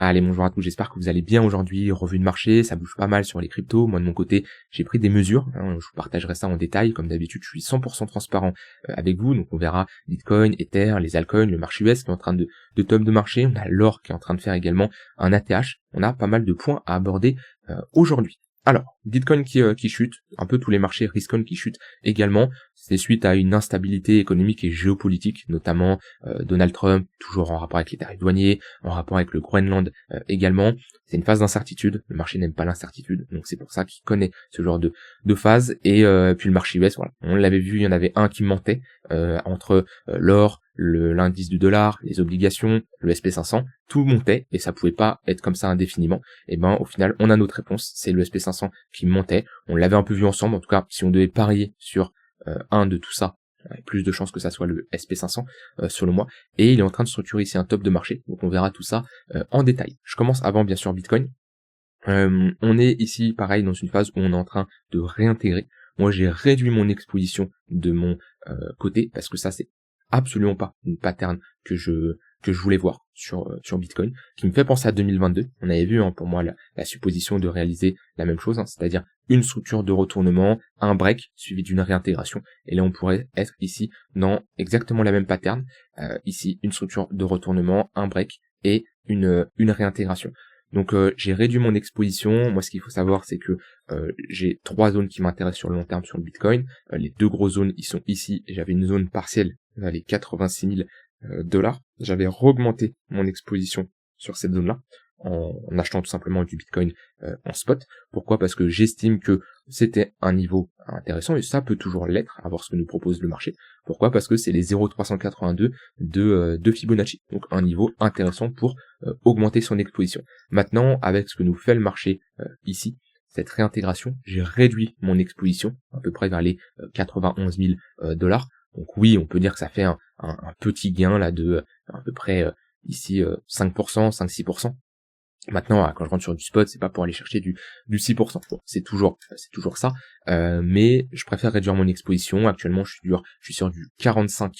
Allez, bonjour à tous, j'espère que vous allez bien aujourd'hui. Revue de marché, ça bouge pas mal sur les cryptos. Moi de mon côté, j'ai pris des mesures, je vous partagerai ça en détail. Comme d'habitude, je suis 100% transparent avec vous, donc on verra Bitcoin, Ether, les altcoins, le marché US qui est en train de top de marché. On a l'or qui est en train de faire également un ATH. On a pas mal de points à aborder aujourd'hui. Alors, Bitcoin qui chute, un peu tous les marchés, risk-on qui chutent également, c'est suite à une instabilité économique et géopolitique, notamment Donald Trump, toujours en rapport avec les tarifs douaniers, en rapport avec le Groenland également. C'est une phase d'incertitude, le marché n'aime pas l'incertitude, donc c'est pour ça qu'il connaît ce genre de phase, et puis le marché US, voilà, on l'avait vu, il y en avait un qui montait, entre l'or, l'indice du dollar, les obligations, le SP500, tout montait, et ça pouvait pas être comme ça indéfiniment. Et ben au final on a notre réponse, c'est le SP500 qui montait, on l'avait un peu vu ensemble, en tout cas si on devait parier sur un de tout ça, il y avait plus de chances que ça soit le SP500 sur le mois, et il est en train de structurer ici un top de marché, donc on verra tout ça en détail. Je commence avant bien sûr Bitcoin. On est ici pareil dans une phase où on est en train de réintégrer. Moi j'ai réduit mon exposition de mon côté, parce que ça c'est absolument pas une pattern que je voulais voir sur Bitcoin, qui me fait penser à 2022. On avait vu pour moi la supposition de réaliser la même chose, c'est-à-dire une structure de retournement, un break suivi d'une réintégration, et là on pourrait être ici dans exactement la même pattern, ici une structure de retournement, un break et une réintégration. Donc j'ai réduit mon exposition. Moi ce qu'il faut savoir c'est que j'ai 3 zones qui m'intéressent sur le long terme sur le Bitcoin. Les 2 grosses zones ils sont ici, et j'avais une zone partielle vers les 86 000 $. J'avais augmenté mon exposition sur cette zone-là en achetant tout simplement du Bitcoin en spot. Pourquoi ? Parce que j'estime que c'était un niveau intéressant, et ça peut toujours l'être, à voir ce que nous propose le marché. Pourquoi ? Parce que c'est les 0,382 de Fibonacci, donc un niveau intéressant pour augmenter son exposition. Maintenant, avec ce que nous fait le marché ici, cette réintégration, j'ai réduit mon exposition à peu près vers les 91 000 $. Donc oui, on peut dire que ça fait un petit gain là de à peu près ici 5%, 5-6%. Maintenant, quand je rentre sur du spot, c'est pas pour aller chercher du 6%. Bon, c'est toujours ça, mais je préfère réduire mon exposition. Actuellement, je suis sur du 45-55,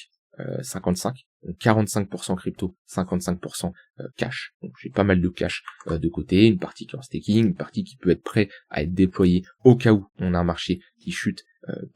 donc 45% crypto, 55% cash. Donc j'ai pas mal de cash de côté, une partie qui est en staking, une partie qui peut être prêt à être déployée au cas où on a un marché qui chute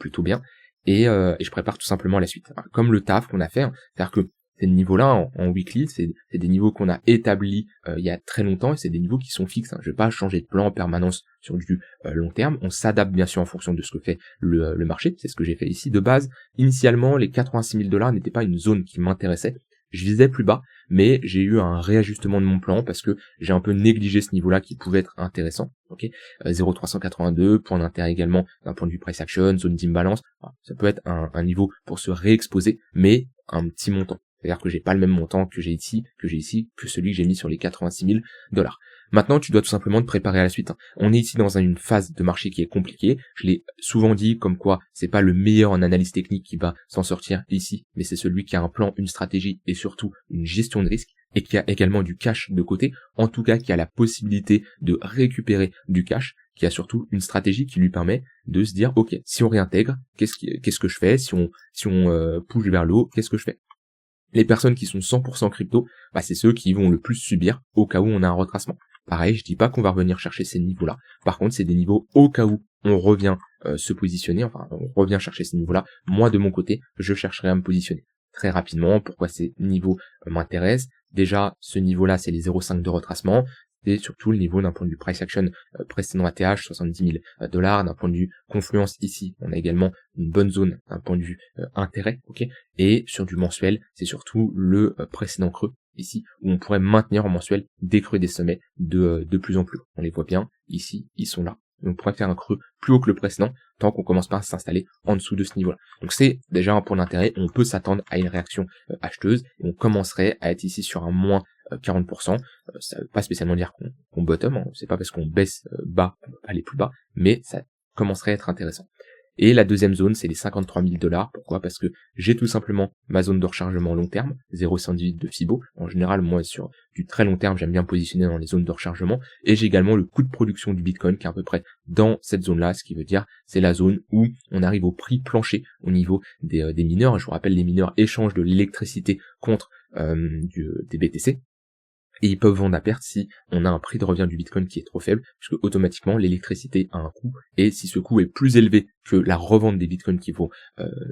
plutôt bien. Et je prépare tout simplement la suite. Alors, comme le taf qu'on a fait, c'est-à-dire que ces niveaux-là en weekly, c'est des niveaux qu'on a établis il y a très longtemps, et c'est des niveaux qui sont fixes. Je vais pas changer de plan en permanence sur du long terme. On s'adapte bien sûr en fonction de ce que fait le marché. C'est ce que j'ai fait ici. De base, initialement, les 86 000 $ n'étaient pas une zone qui m'intéressait. Je visais plus bas, mais j'ai eu un réajustement de mon plan parce que j'ai un peu négligé ce niveau-là qui pouvait être intéressant. Ok, 0,382, point d'intérêt également d'un point de vue price action, zone d'imbalance. Ça peut être un niveau pour se réexposer, mais un petit montant. C'est-à-dire que j'ai pas le même montant que j'ai ici, que celui que j'ai mis sur les 86 000 $. Maintenant, tu dois tout simplement te préparer à la suite. On est ici dans une phase de marché qui est compliquée. Je l'ai souvent dit, comme quoi c'est pas le meilleur en analyse technique qui va s'en sortir ici, mais c'est celui qui a un plan, une stratégie et surtout une gestion de risque, et qui a également du cash de côté, en tout cas qui a la possibilité de récupérer du cash, qui a surtout une stratégie qui lui permet de se dire, ok, si on réintègre, qu'est-ce que je fais ? Si on push vers le haut, qu'est-ce que je fais ? Les personnes qui sont 100% crypto, c'est ceux qui vont le plus subir au cas où on a un retracement. Pareil, je dis pas qu'on va revenir chercher ces niveaux-là. Par contre, c'est des niveaux au cas où on revient se positionner, on revient chercher ces niveaux-là. Moi, de mon côté, je chercherai à me positionner très rapidement. Pourquoi ces niveaux m'intéressent ? Déjà, ce niveau-là, c'est les 0,5 de retracement. Et surtout le niveau d'un point de vue price action précédent ATH, 70 000 $, d'un point de vue confluence ici, on a également une bonne zone d'un point de vue intérêt, ok. Et sur du mensuel, c'est surtout le précédent creux ici, où on pourrait maintenir en mensuel des creux et des sommets de plus en plus. On les voit bien, ici, ils sont là. Et on pourrait faire un creux plus haut que le précédent, tant qu'on commence pas à s'installer en dessous de ce niveau-là. Donc c'est déjà un point d'intérêt, on peut s'attendre à une réaction acheteuse, et on commencerait à être ici sur un moins 40%, ça veut pas spécialement dire qu'on bottom, c'est pas parce qu'on baisse bas qu'on peut pas aller plus bas, mais ça commencerait à être intéressant. Et la deuxième zone, c'est les 53 000 $. Pourquoi ? Parce que j'ai tout simplement ma zone de rechargement long terme, 0,118 de Fibo. En général, moi, sur du très long terme, j'aime bien positionner dans les zones de rechargement. Et j'ai également le coût de production du Bitcoin qui est à peu près dans cette zone-là, ce qui veut dire c'est la zone où on arrive au prix plancher au niveau des mineurs. Je vous rappelle, les mineurs échangent de l'électricité contre des BTC. Et ils peuvent vendre à perte si on a un prix de revient du Bitcoin qui est trop faible, puisque automatiquement l'électricité a un coût, et si ce coût est plus élevé que la revente des Bitcoins qui vont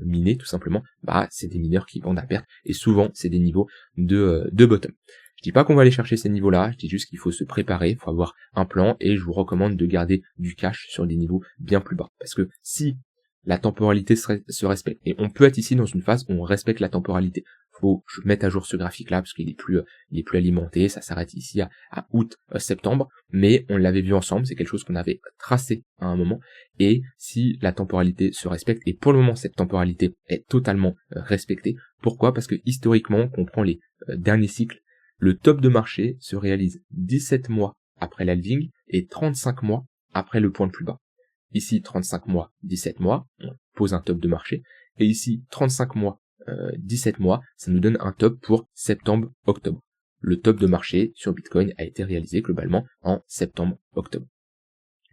miner tout simplement, bah c'est des mineurs qui vendent à perte, et souvent c'est des niveaux de bottom. Je dis pas qu'on va aller chercher ces niveaux-là, je dis juste qu'il faut se préparer, il faut avoir un plan, et je vous recommande de garder du cash sur des niveaux bien plus bas. Parce que si la temporalité se respecte, et on peut être ici dans une phase où on respecte la temporalité, faut mettre à jour ce graphique-là, parce qu'il est plus alimenté, ça s'arrête ici à août-septembre, mais on l'avait vu ensemble, c'est quelque chose qu'on avait tracé à un moment, et si la temporalité se respecte, et pour le moment cette temporalité est totalement respectée, pourquoi? Parce que historiquement, quand on prend les derniers cycles, le top de marché se réalise 17 mois après l'halving et 35 mois après le point le plus bas. Ici, 35 mois, 17 mois, on pose un top de marché. Et ici, 35 mois, 17 mois, ça nous donne un top pour septembre-octobre. Le top de marché sur Bitcoin a été réalisé globalement en septembre-octobre.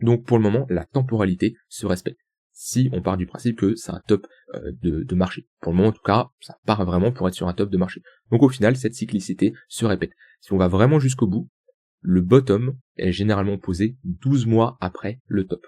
Donc pour le moment, la temporalité se respecte. Si on part du principe que c'est un top de marché. Pour le moment, en tout cas, ça part vraiment pour être sur un top de marché. Donc au final, cette cyclicité se répète. Si on va vraiment jusqu'au bout, le bottom est généralement posé 12 mois après le top.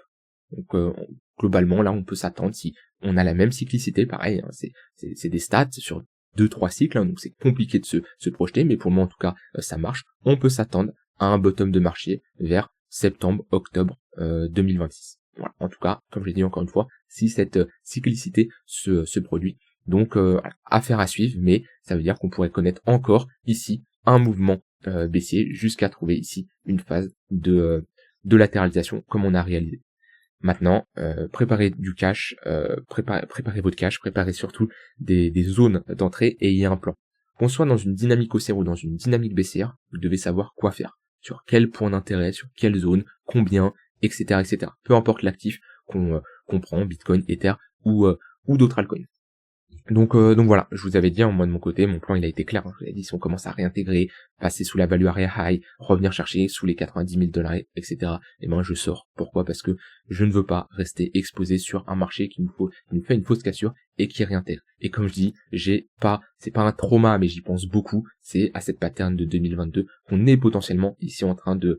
Donc globalement, là, on peut s'attendre, si on a la même cyclicité, pareil, hein, c'est des stats sur 2-3 cycles, hein, donc c'est compliqué de se projeter, mais pour le moment, en tout cas, ça marche. On peut s'attendre à un bottom de marché vers septembre-octobre 2026. Voilà. En tout cas, comme je l'ai dit encore une fois, si cette cyclicité se produit, donc affaire à suivre, mais ça veut dire qu'on pourrait connaître encore ici un mouvement baissier jusqu'à trouver ici une phase de latéralisation comme on a réalisé. Maintenant, préparez du cash, préparez votre cash, préparez surtout des zones d'entrée et ayez un plan. Qu'on soit dans une dynamique haussière ou dans une dynamique baissière, vous devez savoir quoi faire, sur quel point d'intérêt, sur quelle zone, combien, etc., etc. Peu importe l'actif qu'on prend, Bitcoin, Ether ou d'autres altcoins. Donc voilà, je vous avais dit, moi de mon côté, mon plan il a été clair. Je vous avais dit, si on commence à réintégrer, passer sous la value area high, revenir chercher sous les 90 000 $, etc. Et ben je sors. Pourquoi? Parce que je ne veux pas rester exposé sur un marché qui nous fait une fausse cassure et qui réintègre. Et comme je dis, c'est pas un trauma, mais j'y pense beaucoup. C'est à cette pattern de 2022 qu'on est potentiellement ici en train de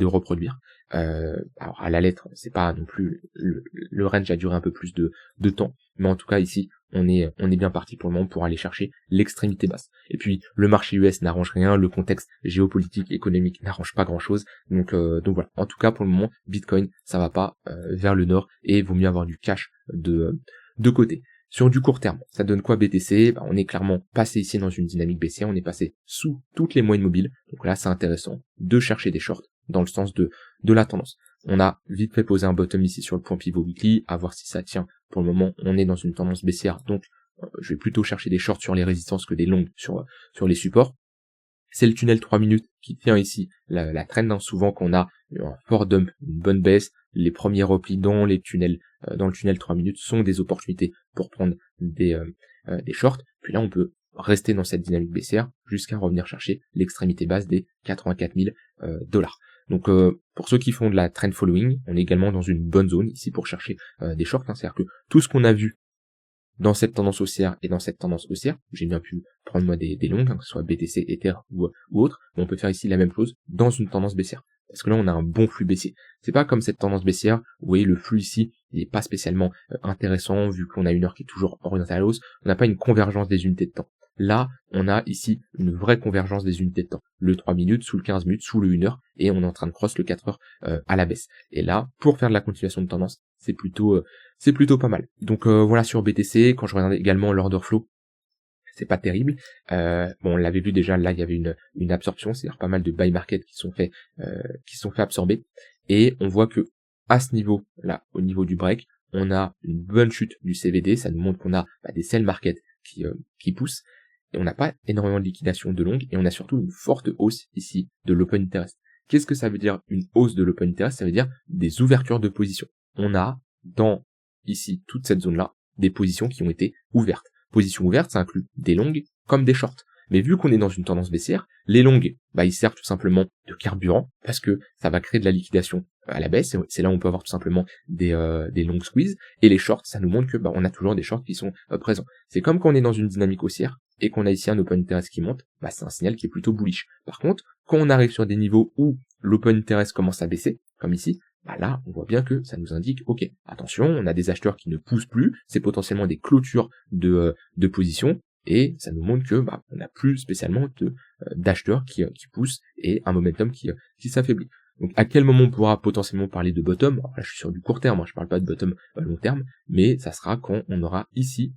reproduire. Alors à la lettre, c'est pas non plus le range a duré un peu plus de temps, mais en tout cas ici on est bien parti pour le moment pour aller chercher l'extrémité basse. Et puis le marché US n'arrange rien, le contexte géopolitique économique n'arrange pas grand chose, donc voilà. En tout cas pour le moment Bitcoin ça va pas vers le nord et il vaut mieux avoir du cash de côté. Sur du court terme, ça donne quoi BTC? On est clairement passé ici dans une dynamique baissière, on est passé sous toutes les moyennes mobiles, donc là c'est intéressant de chercher des shorts dans le sens de la tendance. On a vite fait poser un bottom ici sur le point pivot weekly, à voir si ça tient. Pour le moment, on est dans une tendance baissière, donc je vais plutôt chercher des shorts sur les résistances que des longues sur les supports. C'est le tunnel 3 minutes qui tient ici la trend, hein. Souvent qu'on a un fort dump, une bonne baisse, les premiers replis dans le tunnel 3 minutes sont des opportunités pour prendre des shorts. Puis là, on peut rester dans cette dynamique baissière jusqu'à revenir chercher l'extrémité basse des 84 000 $. Donc pour ceux qui font de la trend following, on est également dans une bonne zone ici pour chercher des shorts, hein. C'est-à-dire que tout ce qu'on a vu dans cette tendance haussière et dans cette tendance haussière, j'ai bien pu prendre moi des longues, hein, que ce soit BTC, Ether ou autre, mais on peut faire ici la même chose dans une tendance baissière. Parce que là, on a un bon flux baissier. C'est pas comme cette tendance baissière, vous voyez, le flux ici, il est pas spécialement intéressant, vu qu'on a une heure qui est toujours orientée à la hausse, on n'a pas une convergence des unités de temps. Là, on a ici une vraie convergence des unités de temps. Le 3 minutes, sous le 15 minutes, sous le 1 heure, et on est en train de cross le 4 heures à la baisse. Et là, pour faire de la continuation de tendance, c'est plutôt pas mal. Donc voilà sur BTC, quand je regarde également l'order flow, c'est pas terrible. On l'avait vu déjà, là il y avait une absorption, c'est-à-dire pas mal de buy market qui sont fait absorber. Et on voit que à ce niveau, là, au niveau du break, on a une bonne chute du CVD, ça nous montre qu'on a des sell market qui poussent. Et on n'a pas énormément de liquidation de longue, et on a surtout une forte hausse ici de l'open interest. Qu'est-ce que ça veut dire une hausse de l'open interest? Ça veut dire des ouvertures de position. On a dans ici toute cette zone-là des positions qui ont été ouvertes. Positions ouvertes, ça inclut des longues comme des shorts. Mais vu qu'on est dans une tendance baissière, les longues, ils servent tout simplement de carburant parce que ça va créer de la liquidation à la baisse. C'est là où on peut avoir tout simplement des long squeeze. Et les shorts, ça nous montre que on a toujours des shorts qui sont présents. C'est comme quand on est dans une dynamique haussière et qu'on a ici un open interest qui monte, bah, c'est un signal qui est plutôt bullish. Par contre, quand on arrive sur des niveaux où l'open interest commence à baisser, comme ici, bah là, on voit bien que ça nous indique, ok, attention, on a des acheteurs qui ne poussent plus, c'est potentiellement des clôtures de position, et ça nous montre que bah, on n'a plus spécialement d'acheteurs qui poussent et un momentum qui s'affaiblit. Donc à quel moment on pourra potentiellement parler de bottom? Alors là, je suis sur du court terme, hein, je parle pas de bottom long terme, mais ça sera quand on aura ici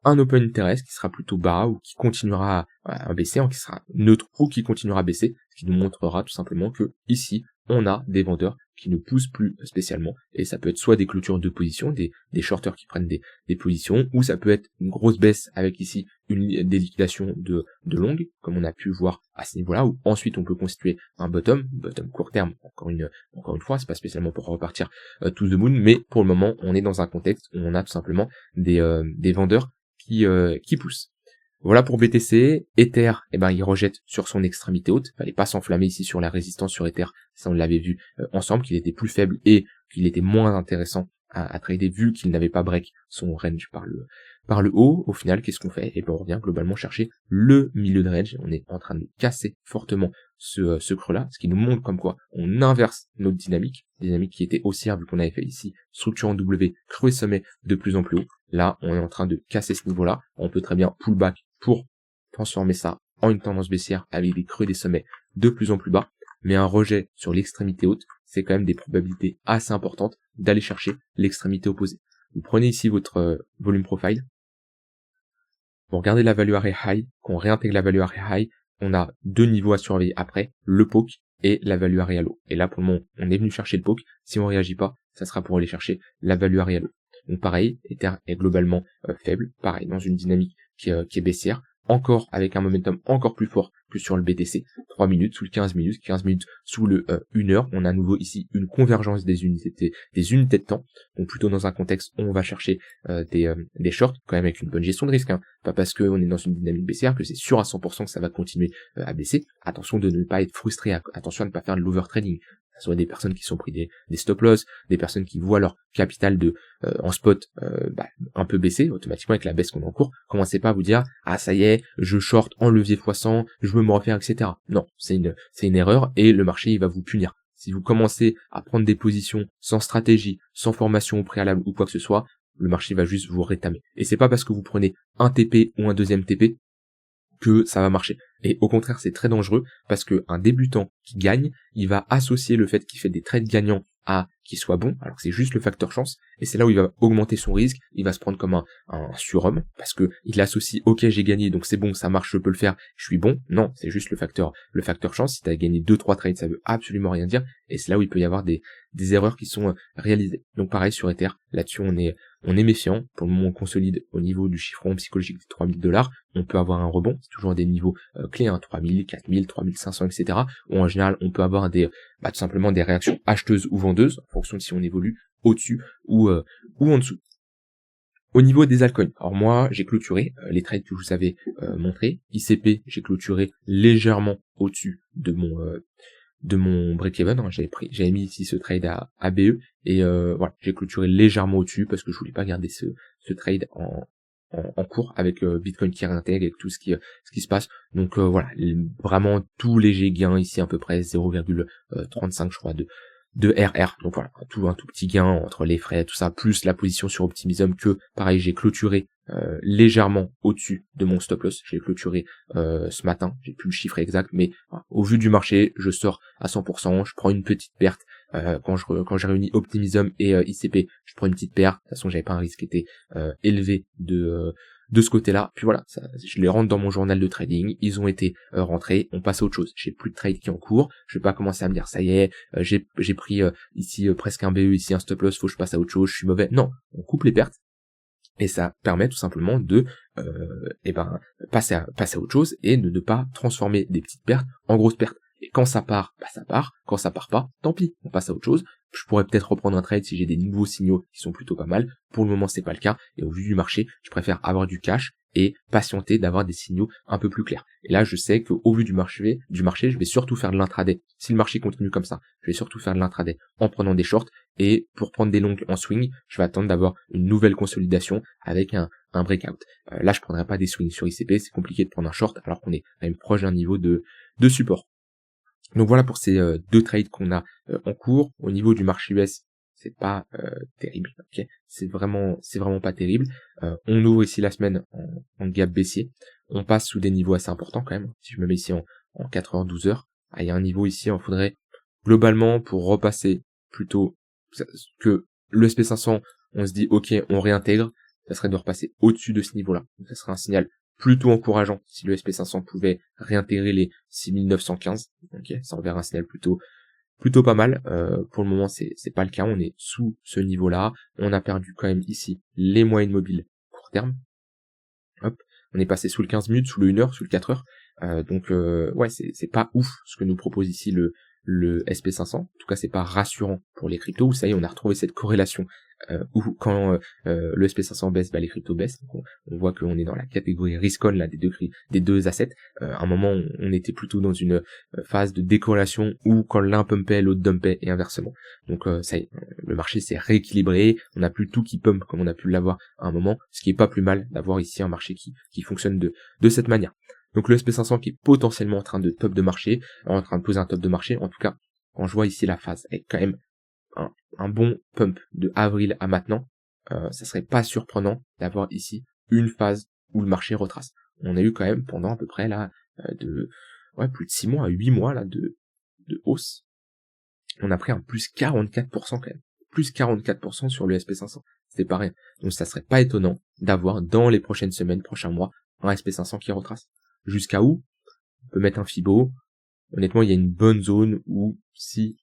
un open interest qui sera plutôt bas ou qui continuera à baisser, qui sera neutre ou qui continuera à baisser, ce qui nous montrera tout simplement que ici on a des vendeurs qui ne poussent plus spécialement, et ça peut être soit des clôtures de position, des shorters qui prennent des positions, ou ça peut être une grosse baisse avec ici des liquidations de longue, comme on a pu voir à ce niveau-là, où ensuite on peut constituer un bottom court terme, encore une fois, c'est pas spécialement pour repartir to the moon, mais pour le moment on est dans un contexte où on a tout simplement des vendeurs qui poussent. Voilà pour BTC. Ether, il rejette sur son extrémité haute. Fallait pas s'enflammer ici sur la résistance sur Ether. Ça, on l'avait vu ensemble, qu'il était plus faible et qu'il était moins intéressant à trader vu qu'il n'avait pas break son range par le haut. Au final, qu'est-ce qu'on fait? On revient globalement chercher le milieu de range. On est en train de casser fortement ce creux-là, ce qui nous montre comme quoi on inverse notre dynamique qui était haussière vu qu'on avait fait ici structure en W, creux et sommet de plus en plus haut. Là, on est en train de casser ce niveau-là. On peut très bien pull back pour transformer ça en une tendance baissière avec des creux et des sommets de plus en plus bas. Mais un rejet sur l'extrémité haute, c'est quand même des probabilités assez importantes d'aller chercher l'extrémité opposée. Vous prenez ici votre volume profile. Vous regardez la value area high. Quand on réintègre la value area high, on a deux niveaux à surveiller après, le poke et la value area low. Et là, pour le moment, on est venu chercher le poke. Si on réagit pas, ça sera pour aller chercher la value area low. Donc pareil, Ether est globalement faible, pareil, dans une dynamique qui est baissière, encore avec un momentum encore plus fort que sur le BTC, 3 minutes sous le 15 minutes sous le 1 heure, on a à nouveau ici une convergence des unités de temps, donc plutôt dans un contexte où on va chercher des shorts, quand même avec une bonne gestion de risque, pas parce qu'on est dans une dynamique baissière que c'est sûr à 100% que ça va continuer à baisser, attention de ne pas être frustré, attention à ne pas faire de l'overtrading, soit des personnes qui sont pris des stop loss, des personnes qui voient leur capital en spot un peu baisser automatiquement avec la baisse qu'on a en cours. Commencez pas à vous dire ah ça y est, je short en levier x100, je veux me refaire, etc. Non, c'est une erreur et le marché il va vous punir. Si vous commencez à prendre des positions sans stratégie, sans formation au préalable ou quoi que ce soit, le marché va juste vous rétamer. Et c'est pas parce que vous prenez un TP ou un deuxième TP que ça va marcher. Et au contraire, c'est très dangereux parce que un débutant qui gagne, il va associer le fait qu'il fait des trades gagnants à qu'il soit bon, alors que c'est juste le facteur chance, et c'est là où il va augmenter son risque, il va se prendre comme un surhomme, parce que il associe, ok j'ai gagné, donc c'est bon, ça marche, je peux le faire, je suis bon. Non, c'est juste le facteur chance. Si tu as gagné 2-3 trades, ça veut absolument rien dire, et c'est là où il peut y avoir des erreurs qui sont réalisées. Donc pareil sur Ether, là-dessus on est méfiant. Pour le moment on consolide au niveau du chiffron psychologique des $3000, on peut avoir un rebond, c'est toujours des niveaux clés, 3000, 4000, 3500, etc. Ou en général on peut avoir tout simplement des réactions acheteuses ou vendeuses, en fonction de si on évolue au-dessus ou en dessous. Au niveau des altcoins, alors moi j'ai clôturé les trades que je vous avais montré. ICP, j'ai clôturé légèrement au-dessus de mon break-even, j'avais mis ici ce trade à BE, et voilà, j'ai clôturé légèrement au-dessus parce que je voulais pas garder ce trade en cours avec Bitcoin qui réintègre et tout ce qui se passe. Donc voilà, vraiment tout léger gain ici, à peu près 0,35 je crois de RR. Donc voilà, un tout petit gain entre les frais, tout ça, plus la position sur Optimism que pareil, j'ai clôturé légèrement au-dessus de mon stop loss. J'ai clôturé ce matin, j'ai plus le chiffre exact, mais voilà, au vu du marché, je sors à 100%, je prends une petite perte. Quand j'ai réuni Optimism et ICP, je prends une petite perte. De toute façon, j'avais pas un risque qui était élevé de ce côté-là. Puis voilà, je les rentre dans mon journal de trading. Ils ont été rentrés. On passe à autre chose. J'ai plus de trade qui est en cours. Je vais pas commencer à me dire ça y est, j'ai pris ici presque un BE, ici un stop loss, faut que je passe à autre chose. Je suis mauvais. Non, on coupe les pertes. Et ça permet tout simplement de passer à autre chose et de ne pas transformer des petites pertes en grosses pertes. Et quand ça part, ça part. Quand ça part pas, tant pis, on passe à autre chose. Je pourrais peut-être reprendre un trade si j'ai des nouveaux signaux qui sont plutôt pas mal. Pour le moment, c'est pas le cas. Et au vu du marché, je préfère avoir du cash et patienter d'avoir des signaux un peu plus clairs. Et là, je sais qu'au vu du marché, je vais surtout faire de l'intraday. Si le marché continue comme ça, je vais surtout faire de l'intraday en prenant des shorts. Et pour prendre des longues en swing, je vais attendre d'avoir une nouvelle consolidation avec un un breakout. Là, je prendrais pas des swings sur ICP, c'est compliqué de prendre un short alors qu'on est quand même proche d'un niveau de support. Donc voilà pour ces deux trades qu'on a en cours. Au niveau du marché US, c'est pas terrible, ok, c'est vraiment pas terrible. On ouvre ici la semaine en gap baissier, on passe sous des niveaux assez importants quand même. Si je me mets ici en 4 heures, 12 heures, il y a un niveau ici, il faudrait globalement pour repasser plutôt que le SP500, on se dit ok, on réintègre, ça serait de repasser au-dessus de ce niveau-là. Donc ça serait un signal plutôt encourageant si le SP500 pouvait réintégrer les 6915. Ok, ça enverrait un signal plutôt pas mal. Pour le moment, c'est pas le cas. On est sous ce niveau-là. On a perdu quand même ici les moyennes mobiles court terme. Hop, on est passé sous le 15 minutes, sous le 1 heure, sous le 4 heures. Donc ouais, c'est pas ouf ce que nous propose ici le SP500. En tout cas, c'est pas rassurant pour les cryptos. Où ça y est, on a retrouvé cette corrélation où quand le SP500 baisse, les cryptos baissent. Donc on voit qu'on est dans la catégorie risk-on là des deux assets. À un moment, on était plutôt dans une phase de décorrélation où quand l'un pumpait, l'autre dumpait et inversement. Donc ça y est, le marché s'est rééquilibré. On n'a plus tout qui pump comme on a pu l'avoir à un moment, ce qui est pas plus mal d'avoir ici un marché qui fonctionne de cette manière. Donc le SP500 qui est potentiellement en train de top de marché, en train de poser un top de marché. En tout cas, quand je vois ici la phase avec quand même un bon pump de avril à maintenant, ça serait pas surprenant d'avoir ici une phase où le marché retrace. On a eu quand même pendant à peu près là plus de 6 mois à 8 mois là de hausse. On a pris un plus 44% quand même. Plus 44% sur le SP500. C'était pas rien. Donc ça serait pas étonnant d'avoir dans les prochaines semaines, prochains mois, un SP500 qui retrace. Jusqu'à où? On peut mettre un Fibo. Honnêtement, il y a une bonne zone où si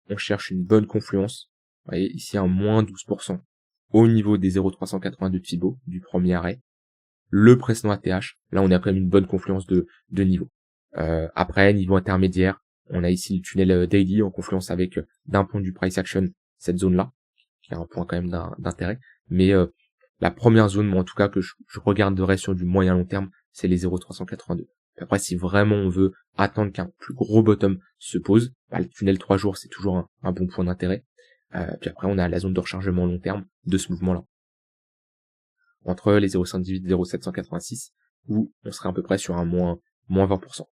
on cherche une bonne confluence, vous voyez, ici un moins 12% au niveau des 0,382 de Fibo, du premier arrêt. Le précédent ATH, là on a quand même une bonne confluence de niveau. Après, niveau intermédiaire, on a ici le tunnel daily en confluence avec, d'un point du price action, cette zone-là, qui est un point quand même d'intérêt. Mais la première zone, moi en tout cas, que je regarderai sur du moyen long terme, c'est les 0,382. Après, si vraiment on veut attendre qu'un plus gros bottom se pose, le tunnel 3 jours, c'est toujours un bon point d'intérêt. Puis après, on a la zone de rechargement long terme de ce mouvement-là. Entre les 0,118 et 0,786, où on serait à peu près sur un moins 20%.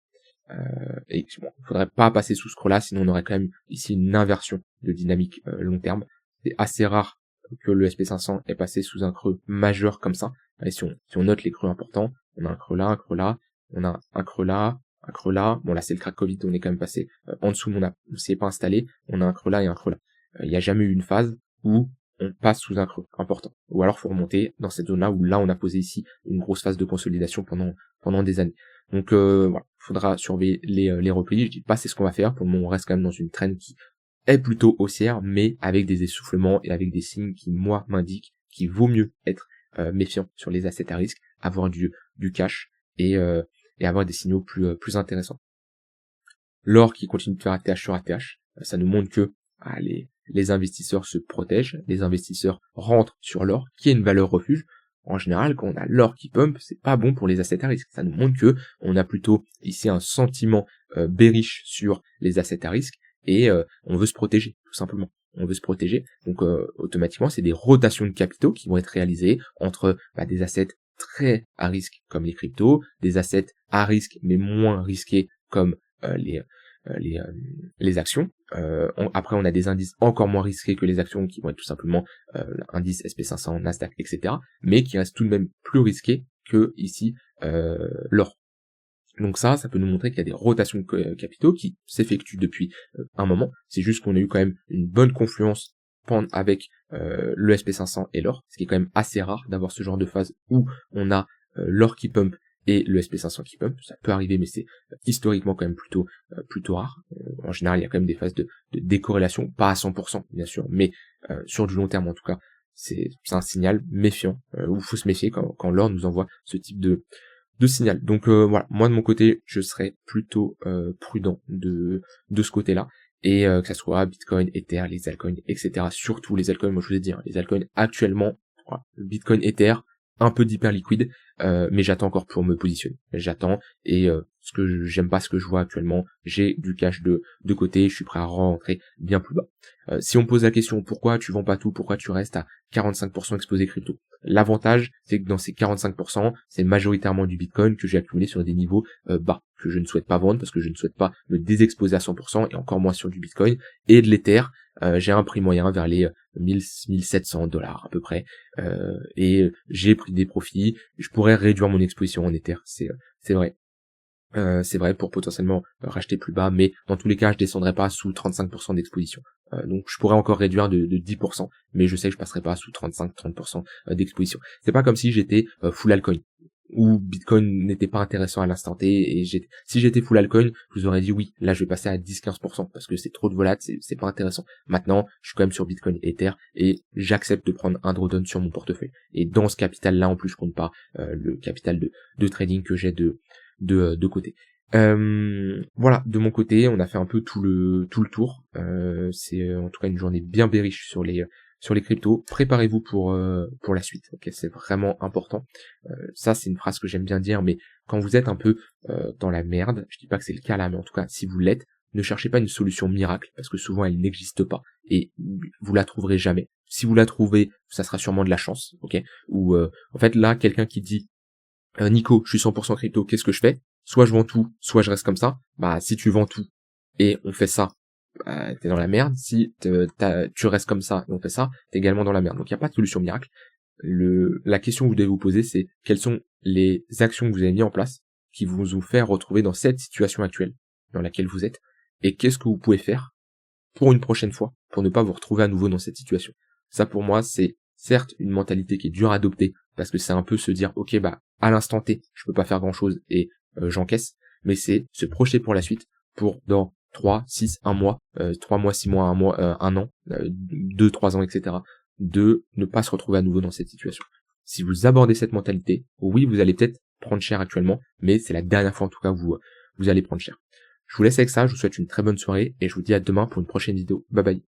Et bon, il faudrait pas passer sous ce creux-là, sinon on aurait quand même ici une inversion de dynamique long terme. C'est assez rare que le SP500 ait passé sous un creux majeur comme ça. Et si on note les creux importants, on a un creux là, on a un creux là. Bon là c'est le crack Covid, on est quand même passé en dessous, mais on s'y est pas installé. On a un creux là et un creux là. Il n'y a jamais eu une phase où on passe sous un creux important. Ou alors faut remonter dans cette zone-là où là on a posé ici une grosse phase de consolidation pendant des années. Donc voilà, faudra surveiller les replis. Je dis pas c'est ce qu'on va faire. Pour le moment on reste quand même dans une trend qui est plutôt haussière, mais avec des essoufflements et avec des signes qui moi m'indiquent qu'il vaut mieux être méfiant sur les assets à risque, avoir du cash et avoir des signaux plus intéressants. L'or qui continue de faire ATH sur ATH, ça nous montre que les investisseurs se protègent, les investisseurs rentrent sur l'or, qui est une valeur refuge. En général, quand on a l'or qui pump, c'est pas bon pour les assets à risque. Ça nous montre que on a plutôt ici un sentiment bearish sur les assets à risque et on veut se protéger, tout simplement. On veut se protéger. Donc automatiquement, c'est des rotations de capitaux qui vont être réalisées entre des assets très à risque comme les cryptos, des assets à risque mais moins risqués comme les actions. Après, on a des indices encore moins risqués que les actions qui vont être tout simplement l'indice SP500, Nasdaq, etc. Mais qui restent tout de même plus risqués que ici l'or. Donc ça peut nous montrer qu'il y a des rotations de capitaux qui s'effectuent depuis un moment. C'est juste qu'on a eu quand même une bonne confluence avec le SP500 et l'or, ce qui est quand même assez rare d'avoir ce genre de phase où on a l'or qui pump et le SP500 qui pump. Ça peut arriver, mais c'est historiquement quand même plutôt rare. En général, il y a quand même des phases de décorrélation, pas à 100% bien sûr, mais sur du long terme en tout cas, c'est un signal méfiant, où il faut se méfier quand l'or nous envoie ce type de signal. Donc voilà, moi de mon côté, je serais plutôt prudent de ce côté-là. Et que ça soit Bitcoin, Ether, les altcoins, etc. Surtout les altcoins, moi je vous ai dit, les altcoins actuellement, voilà, Bitcoin, Ether, un peu d'hyper liquide, mais j'attends encore pour me positionner. J'attends, et parce que j'aime pas ce que je vois actuellement, j'ai du cash de côté, je suis prêt à rentrer bien plus bas. Si on me pose la question pourquoi tu vends pas tout, pourquoi tu restes à 45% exposé crypto, l'avantage c'est que dans ces 45%, c'est majoritairement du Bitcoin que j'ai accumulé sur des niveaux bas, que je ne souhaite pas vendre parce que je ne souhaite pas me désexposer à 100% et encore moins sur du Bitcoin, et de l'Ether, j'ai un prix moyen vers les 1700 $ à peu près, et j'ai pris des profits, je pourrais réduire mon exposition en Ether, c'est vrai. C'est vrai pour potentiellement racheter plus bas, mais dans tous les cas, je descendrai pas sous 35% d'exposition. Donc je pourrais encore réduire de 10%, mais je sais que je passerai pas sous 35-30% d'exposition. C'est pas comme si j'étais full altcoin, où Bitcoin n'était pas intéressant à l'instant T, et si j'étais full altcoin, je vous aurais dit oui, là je vais passer à 10-15%, parce que c'est trop de volatile, c'est pas intéressant. Maintenant, je suis quand même sur Bitcoin et Ether, et j'accepte de prendre un drawdown sur mon portefeuille. Et dans ce capital-là, en plus, je compte pas le capital de trading que j'ai de côté. Voilà, de mon côté, on a fait un peu tout le tour. C'est en tout cas une journée bien bearish sur les cryptos. Préparez-vous pour la suite. Ok, c'est vraiment important. Ça, c'est une phrase que j'aime bien dire, mais quand vous êtes un peu dans la merde, je dis pas que c'est le cas là, mais en tout cas, si vous l'êtes, ne cherchez pas une solution miracle, parce que souvent elle n'existe pas et vous la trouverez jamais. Si vous la trouvez, ça sera sûrement de la chance, ok. Ou en fait là, quelqu'un qui dit Nico, je suis 100% crypto, qu'est-ce que je fais? Soit je vends tout, soit je reste comme ça. Bah, si tu vends tout et on fait ça, bah, t'es dans la merde. Si tu restes comme ça et on fait ça, t'es également dans la merde. Donc il n'y a pas de solution miracle. La question que vous devez vous poser, c'est quelles sont les actions que vous avez mis en place qui vous ont fait retrouver dans cette situation actuelle dans laquelle vous êtes, et qu'est-ce que vous pouvez faire pour une prochaine fois, pour ne pas vous retrouver à nouveau dans cette situation. Ça, pour moi, c'est certes une mentalité qui est dure à adopter, parce que c'est un peu se dire, ok, bah, à l'instant T, je peux pas faire grand chose et j'encaisse, mais c'est se projeter pour la suite, pour dans 3, 6, 1 mois, 3 mois, 6 mois, 1 mois, 1 an, 2, 3 ans, etc., de ne pas se retrouver à nouveau dans cette situation. Si vous abordez cette mentalité, oui, vous allez peut-être prendre cher actuellement, mais c'est la dernière fois en tout cas que vous allez prendre cher. Je vous laisse avec ça, je vous souhaite une très bonne soirée et je vous dis à demain pour une prochaine vidéo. Bye bye.